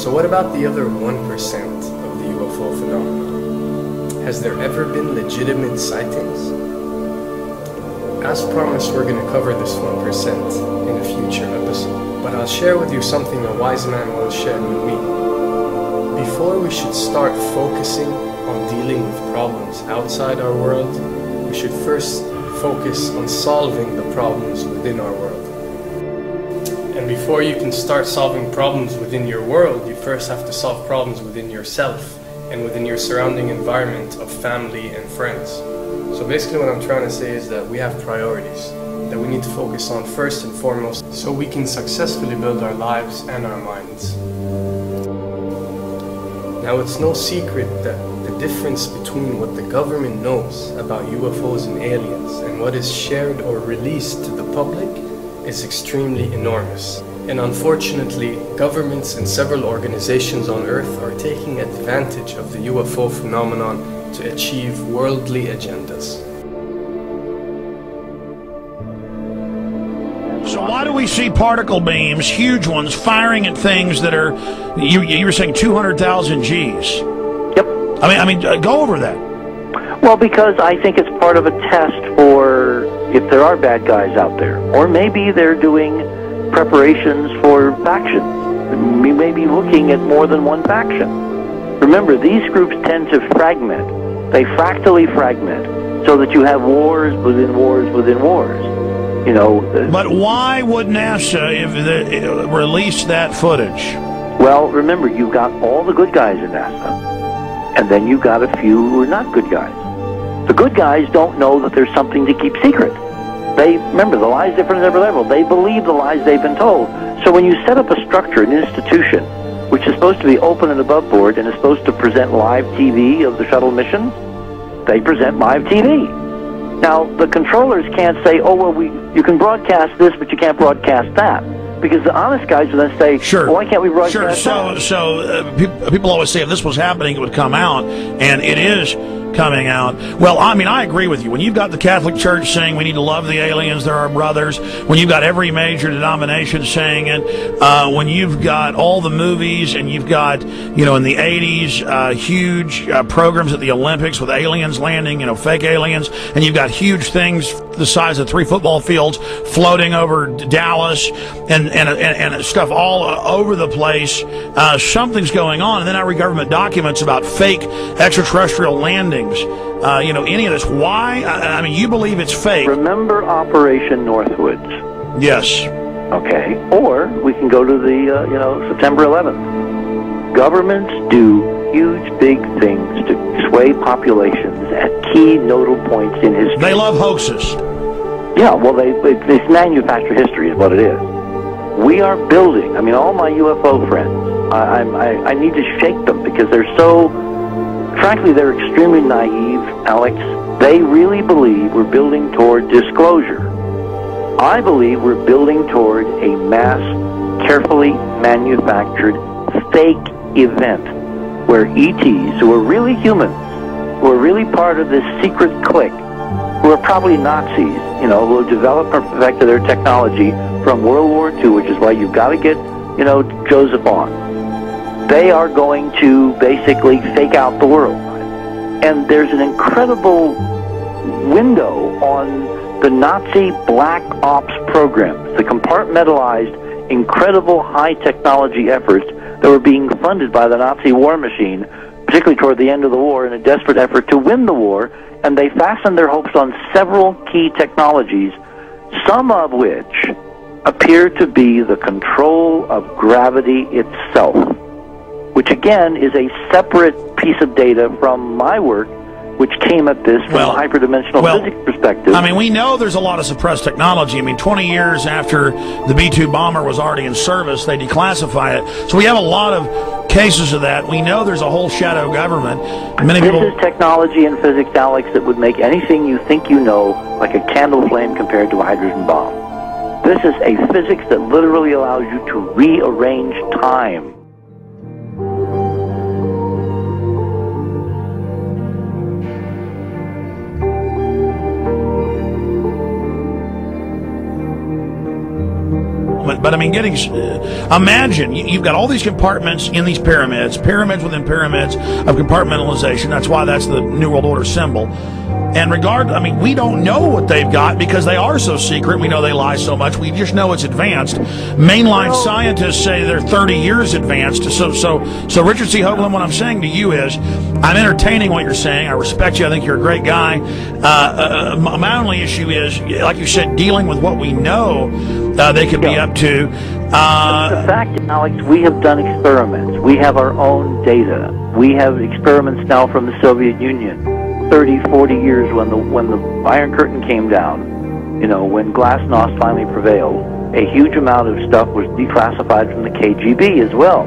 So what about the other 1% of the UFO phenomenon? Has there ever been legitimate sightings? As promised, we're going to cover this 1% in a future episode, but I'll share with you something a wise man once shared with me. Before we should start focusing on dealing with problems outside our world, we should first focus on solving the problems within our world. And before you can start solving problems within your world, you first have to solve problems within yourself and within your surrounding environment of family and friends. So basically what I'm trying to say is that we have priorities that we need to focus on first and foremost so we can successfully build our lives and our minds. Now, it's no secret that the difference between what the government knows about UFOs and aliens and what is shared or released to the public is extremely enormous. And unfortunately, governments and several organizations on Earth are taking advantage of the UFO phenomenon to achieve worldly agendas. So why do we see particle beams, huge ones, firing at things that are, you were saying 200,000 Gs? Yep. I mean, go over that. Well, because I think it's part of a test for if there are bad guys out there. Or maybe they're doing preparations for factions. We may be looking at more than one faction. Remember, these groups tend to fragment. They fractally fragment so that you have wars within wars within wars. You know. But why would NASA release that footage? Well, remember, you've got all the good guys in NASA, and then you've got a few who are not good guys. The good guys don't know that there's something to keep secret. They, remember, the lie's different at every level. They believe the lies they've been told. So when you set up a structure, an institution, which is supposed to be open and above board and is supposed to present live TV of the shuttle missions, they present live TV. Now, the controllers can't say, oh, well, you can broadcast this, but you can't broadcast that. Because the honest guys will then say, sure. Well, why can't we broadcast that? So people always say if this was happening, it would come out, and it is coming out. Well, I mean, I agree with you. When you've got the Catholic Church saying we need to love the aliens, they're our brothers, when you've got every major denomination saying it, when you've got all the movies, and you've got, you know, in the 80s, huge programs at the Olympics with aliens landing, you know, fake aliens, and you've got huge things the size of 3 football fields floating over Dallas, and stuff all over the place. Something's going on, and then I read government documents about fake extraterrestrial landings. You know, any of this. Why? I mean, you believe it's fake. Remember Operation Northwoods? Yes. Okay. Or we can go to the, September 11th. Governments do huge, big things to sway populations at key nodal points in history. They love hoaxes. Yeah, well, they manufacture history is what it is. We are building. I mean, all my UFO friends, I need to shake them because they're so, frankly, they're extremely naive, Alex. They really believe we're building toward disclosure. I believe we're building toward a mass, carefully manufactured, fake event where ETs, who are really humans, who are really part of this secret clique, who are probably Nazis, who have developed or perfected their technology from World War II, which is why you've got to get, Joseph on. They are going to basically fake out the world. And there's an incredible window on the Nazi black ops programs, the compartmentalized, incredible high technology efforts that were being funded by the Nazi war machine, particularly toward the end of the war, in a desperate effort to win the war. And they fastened their hopes on several key technologies, some of which appear to be the control of gravity itself, which again is a separate piece of data from my work, which came at this from a hyperdimensional physics perspective. I mean, we know there's a lot of suppressed technology. I mean, 20 years after the B-2 bomber was already in service, they declassify it. So we have a lot of cases of that. We know there's a whole shadow government. This is technology in physics, Alex, that would make anything you think you know like a candle flame compared to a hydrogen bomb. This is a physics that literally allows you to rearrange time. But I mean, imagine you've got all these compartments in these pyramids, pyramids within pyramids of compartmentalization. That's why that's the New World Order symbol. And I mean, we don't know what they've got because they are so secret. We know they lie so much. We just know it's advanced. Mainline scientists say they're 30 years advanced. So Richard C. Hoagland, what I'm saying to you is, I'm entertaining what you're saying. I respect you. I think you're a great guy. My only issue is, like you said, dealing with what we know they could be up to. The fact, Alex, we have done experiments. We have our own data. We have experiments now from the Soviet Union. 30, 40 years when the Iron Curtain came down, you know, when Glasnost finally prevailed, a huge amount of stuff was declassified from the KGB as well.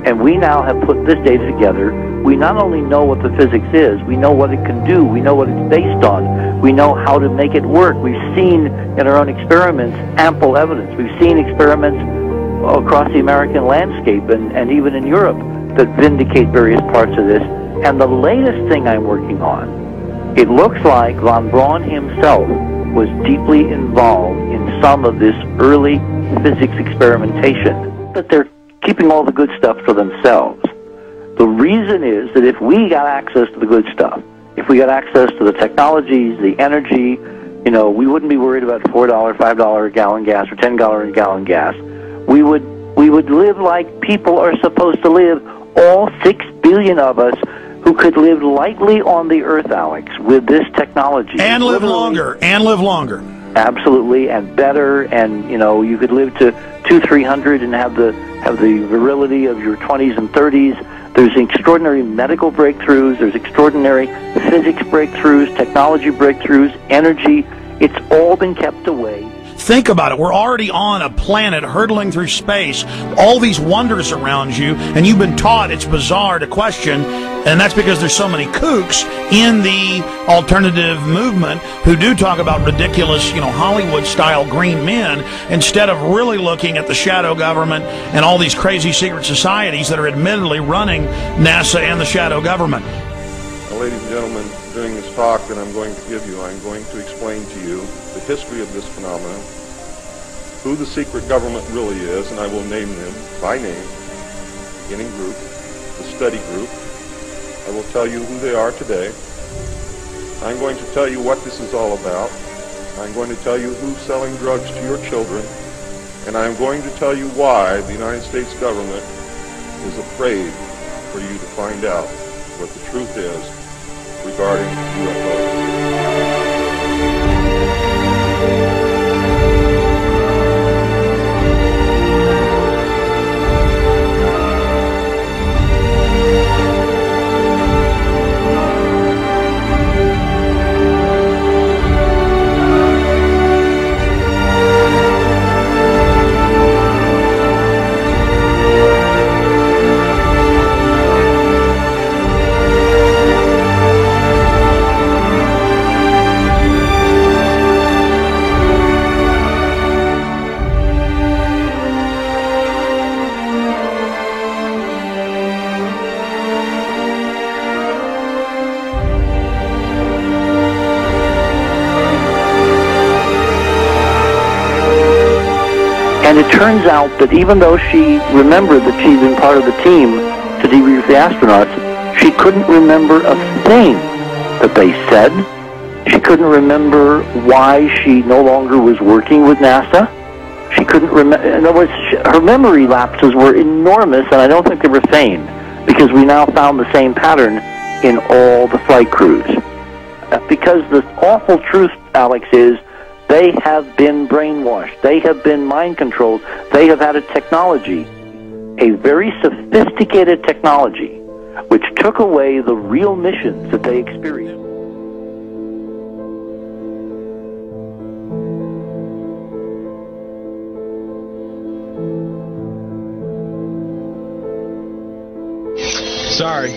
And we now have put this data together. We not only know what the physics is, we know what it can do, we know what it's based on, we know how to make it work. We've seen in our own experiments ample evidence. We've seen experiments across the American landscape and even in Europe that vindicate various parts of this. And the latest thing I'm working on, it looks like von Braun himself was deeply involved in some of this early physics experimentation, but they're keeping all the good stuff for themselves. The reason is that if we got access to the good stuff, if we got access to the technologies, the energy, you know, we wouldn't be worried about $4, $5 a gallon gas or $10 a gallon gas. We would live like people are supposed to live, all 6 billion of us, who could live lightly on the earth, Alex, with this technology. And live longer, Absolutely, and better, and, you know, you could live to 200-300 and have the virility of your 20s and 30s. There's extraordinary medical breakthroughs, there's extraordinary physics breakthroughs, technology breakthroughs, energy. It's all been kept away. Think about it. We're already on a planet hurtling through space, all these wonders around you, and you've been taught it's bizarre to question, and that's because there's so many kooks in the alternative movement who do talk about ridiculous, you know, Hollywood-style green men, instead of really looking at the shadow government and all these crazy secret societies that are admittedly running NASA and the shadow government. Now, ladies and gentlemen, during this talk that I'm going to give you, I'm going to explain to you the history of this phenomenon, who the secret government really is, and I will name them by name, beginning group, the study group. I will tell you who they are today. I'm going to tell you what this is all about. I'm going to tell you who's selling drugs to your children, and I'm going to tell you why the United States government is afraid for you to find out what the truth is regarding UFOs. And it turns out that even though she remembered that she'd been part of the team to debrief the astronauts, she couldn't remember a thing that they said. She couldn't remember why she no longer was working with NASA. She couldn't remember. In other words, her memory lapses were enormous, and I don't think they were feigned, because we now found the same pattern in all the flight crews. Because the awful truth, Alex, is they have been brainwashed. They have been mind controlled. They have had a technology, a very sophisticated technology, which took away the real missions that they experienced. Sorry.